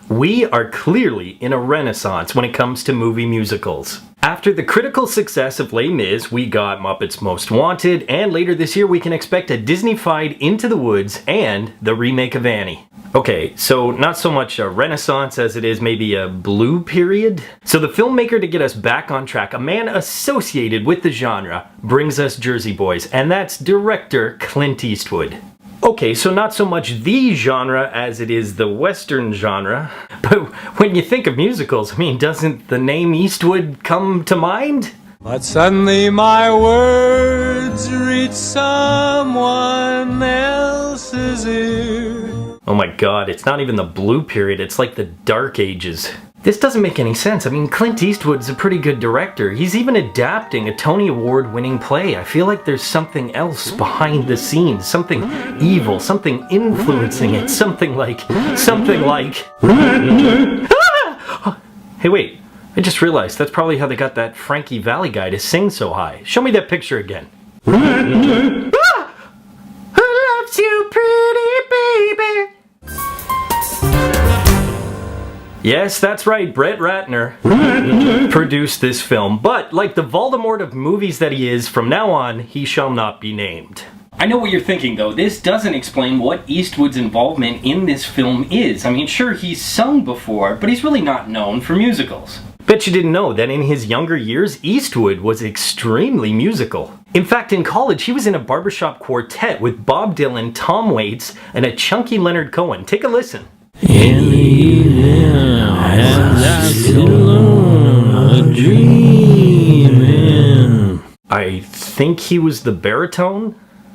We are clearly in a renaissance when it comes to movie musicals. After the critical success of Les Mis, we got Muppets Most Wanted, and later this year we can expect a Disney-fied Into the Woods and the remake of Annie. Okay, so not so much a renaissance as it is maybe a blue period? So the filmmaker to get us back on track, a man associated with the genre, brings us Jersey Boys, and that's director Clint Eastwood. Okay, so not so much the genre as it is the Western genre, but when you think of musicals, I mean, doesn't the name Eastwood come to mind? But suddenly my words reach someone else's ear. Oh my god, it's not even the blue period, it's like the dark ages. This doesn't make any sense. I mean, Clint Eastwood's a pretty good director. He's even adapting a Tony Award-winning play. I feel like there's something else behind the scenes, something evil, something influencing it, something like... Ah! Hey wait, I just realized that's probably how they got that Frankie Valli guy to sing so high. Show me that picture again. Ah! Who loves you, pretty baby? Yes, that's right, Brett Ratner produced this film, but like the Voldemort of movies that he is, from now on, he shall not be named. I know what you're thinking though, this doesn't explain what Eastwood's involvement in this film is. I mean, sure, he's sung before, but he's really not known for musicals. Bet you didn't know that in his younger years, Eastwood was extremely musical. In fact, in college, he was in a barbershop quartet with Bob Dylan, Tom Waits, and a chunky Leonard Cohen. Take a listen. In the evening, as I sit alone, dreaming. I think he was the baritone?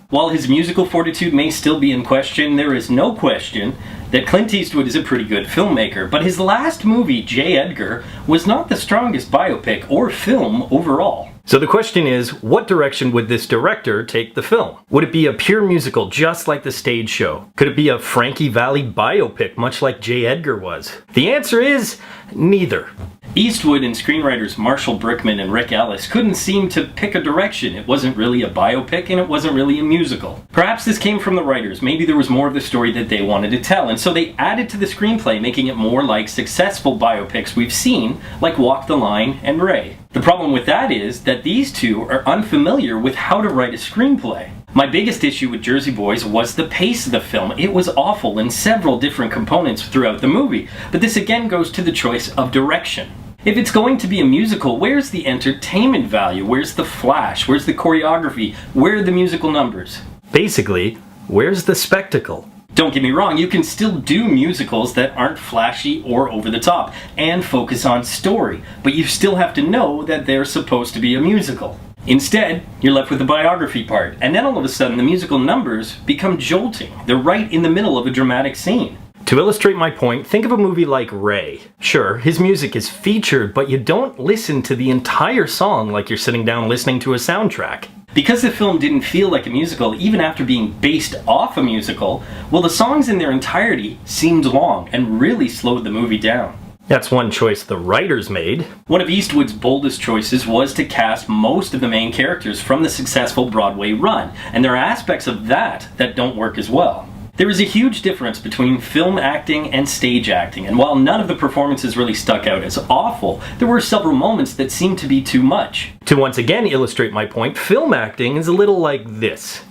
While his musical fortitude may still be in question, there is no question that Clint Eastwood is a pretty good filmmaker, but his last movie, J. Edgar, was not the strongest biopic or film overall. So the question is, what direction would this director take the film? Would it be a pure musical just like The Stage Show? Could it be a Frankie Valli biopic much like J. Edgar was? The answer is neither. Eastwood and screenwriters Marshall Brickman and Rick Ellis couldn't seem to pick a direction. It wasn't really a biopic and it wasn't really a musical. Perhaps this came from the writers. Maybe there was more of the story that they wanted to tell, and so they added to the screenplay, making it more like successful biopics we've seen, like Walk the Line and Ray. The problem with that is that these two are unfamiliar with how to write a screenplay. My biggest issue with Jersey Boys was the pace of the film. It was awful in several different components throughout the movie, but this again goes to the choice of direction. If it's going to be a musical, where's the entertainment value? Where's the flash? Where's the choreography? Where are the musical numbers? Basically, where's the spectacle? Don't get me wrong, you can still do musicals that aren't flashy or over the top and focus on story, but you still have to know that they're supposed to be a musical. Instead, you're left with the biography part, and then all of a sudden the musical numbers become jolting. They're right in the middle of a dramatic scene. To illustrate my point, think of a movie like Ray. Sure, his music is featured, but you don't listen to the entire song like you're sitting down listening to a soundtrack. Because the film didn't feel like a musical, even after being based off a musical, well, the songs in their entirety seemed long and really slowed the movie down. That's one choice the writers made. One of Eastwood's boldest choices was to cast most of the main characters from the successful Broadway run, and there are aspects of that don't work as well. There is a huge difference between film acting and stage acting, and while none of the performances really stuck out as awful, there were several moments that seemed to be too much. To once again illustrate my point, film acting is a little like this.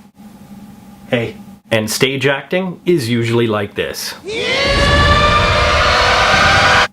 Hey. And stage acting is usually like this.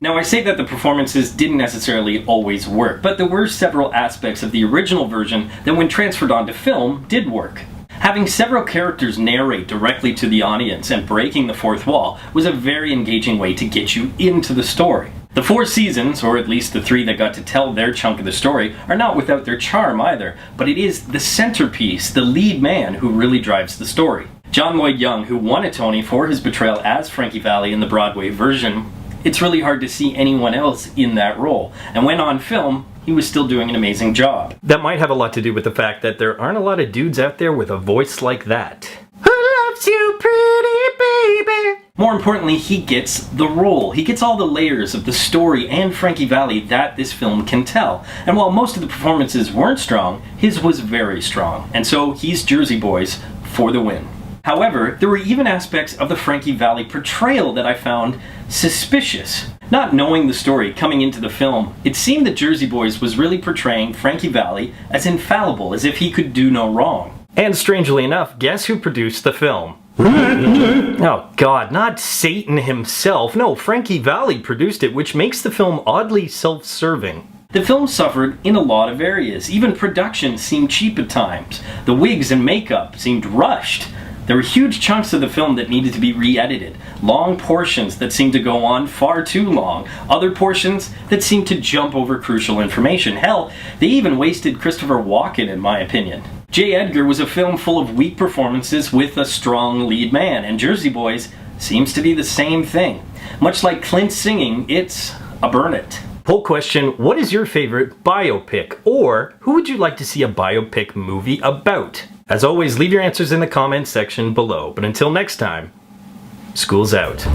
Now, I say that the performances didn't necessarily always work, but there were several aspects of the original version that when transferred onto film did work. Having several characters narrate directly to the audience and breaking the fourth wall was a very engaging way to get you into the story. The 4 seasons, or at least the 3 that got to tell their chunk of the story, are not without their charm either, but it is the centerpiece, the lead man, who really drives the story. John Lloyd Young, who won a Tony for his portrayal as Frankie Valli in the Broadway version, it's really hard to see anyone else in that role, and when on film, he was still doing an amazing job. That might have a lot to do with the fact that there aren't a lot of dudes out there with a voice like that. Who loves you, pretty baby? More importantly, he gets the role. He gets all the layers of the story and Frankie Valli that this film can tell. And while most of the performances weren't strong, his was very strong. And so he's Jersey Boys for the win. However, there were even aspects of the Frankie Valli portrayal that I found suspicious. Not knowing the story coming into the film, it seemed that Jersey Boys was really portraying Frankie Valli as infallible, as if he could do no wrong. And strangely enough, guess who produced the film? Oh god, not Satan himself. No, Frankie Valli produced it, which makes the film oddly self-serving. The film suffered in a lot of areas. Even production seemed cheap at times. The wigs and makeup seemed rushed. There were huge chunks of the film that needed to be re-edited. Long portions that seemed to go on far too long. Other portions that seemed to jump over crucial information. Hell, they even wasted Christopher Walken, in my opinion. J. Edgar was a film full of weak performances with a strong lead man, and Jersey Boys seems to be the same thing. Much like Clint singing, it's a burn it. Poll question, what is your favorite biopic? Or who would you like to see a biopic movie about? As always, leave your answers in the comments section below. But until next time, school's out.